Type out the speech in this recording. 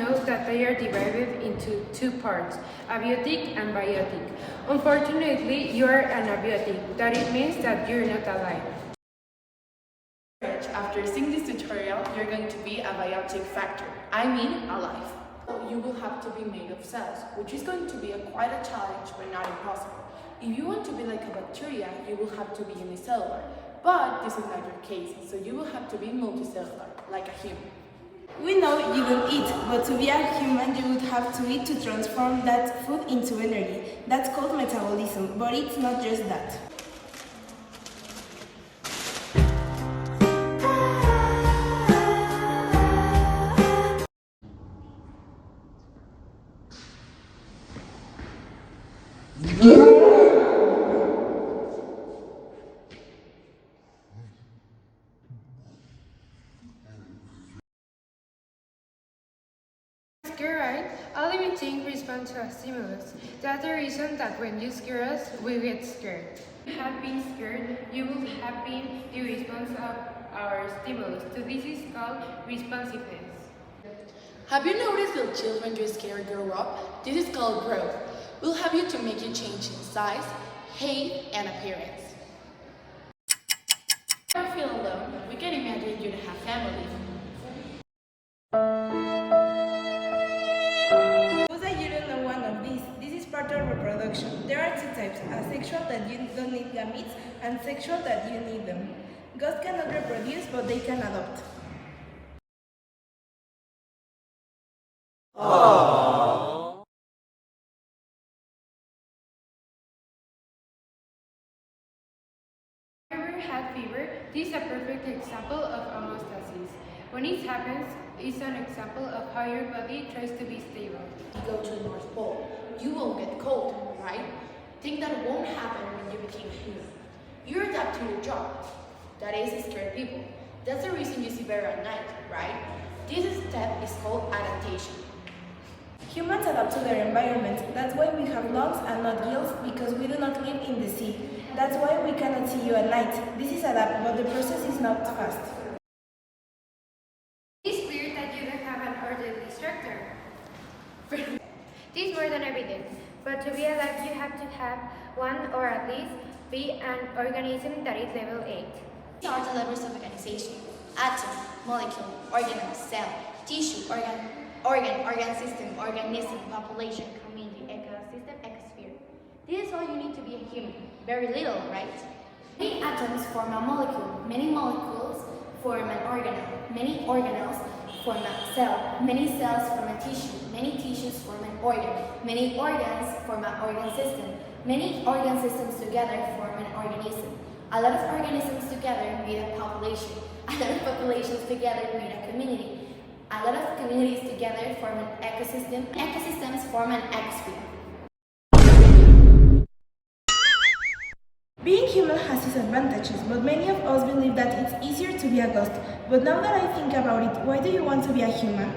know that they are divided into two parts, abiotic and biotic. Unfortunately, you are anabiotic. That it means that you're not alive. After seeing this tutorial, you're going to be a biotic factor, alive. You will have to be made of cells, which is going to be quite a challenge but not impossible. If you want to be like a bacteria, you will have to be unicellular, but this is not your case, so you will have to be multicellular, like a human. We know you don't eat, but to be a human you would have to eat to transform that food into energy. That's called metabolism, but it's not just that. Scare, right? A living thing responds to a stimulus. That's the reason that when you scare us, we get scared. If you have been scared, you will have been the response of our stimulus. So this is called responsiveness. Have you noticed that children you scare grow up? This is called growth. We'll have you to make you change in size, height, and appearance. If you feel alone, we can imagine you to have family. Suppose that you don't know one of these. This is part of reproduction. There are two types, asexual that you don't need gametes and sexual that you need them. Ghosts cannot reproduce, but they can adopt. Have you ever had fever? This is a perfect example of homeostasis. When it happens, it's an example of how your body tries to be stable. You go to the North Pole, you won't get cold, right? Think that won't happen when you became human. You adapt to your job. That is, scare people. That's the reason you see better at night, right? This step is called adaptation. Humans adapt to their environment. That's why we have lungs and not gills, because we do not live in the sea. That's why we cannot see you at night. This is adapt, but the process is not fast. It's clear that you don't have an orderly structure. This is more than evidence, but to be alive you have to have one or at least be an organism that is level 8. These are the levels of organization: atom, molecule, organelle, cell, tissue, organ system, organism, population, community, ecosystem, ecosphere. This is all you need to be a human. Very little, right? Many atoms form a molecule. Many molecules form an organelle. Many organelles form a cell. Many cells form a tissue. Many tissues form an organ. Many organs form an organ system. Many organ systems together form an organism. A lot of organisms together made a population. A lot of populations together made a community. A lot of communities together form an ecosystem. Ecosystems form an ecosphere. Being human has its advantages, but many of us believe that it's easier to be a ghost. But now that I think about it, why do you want to be a human?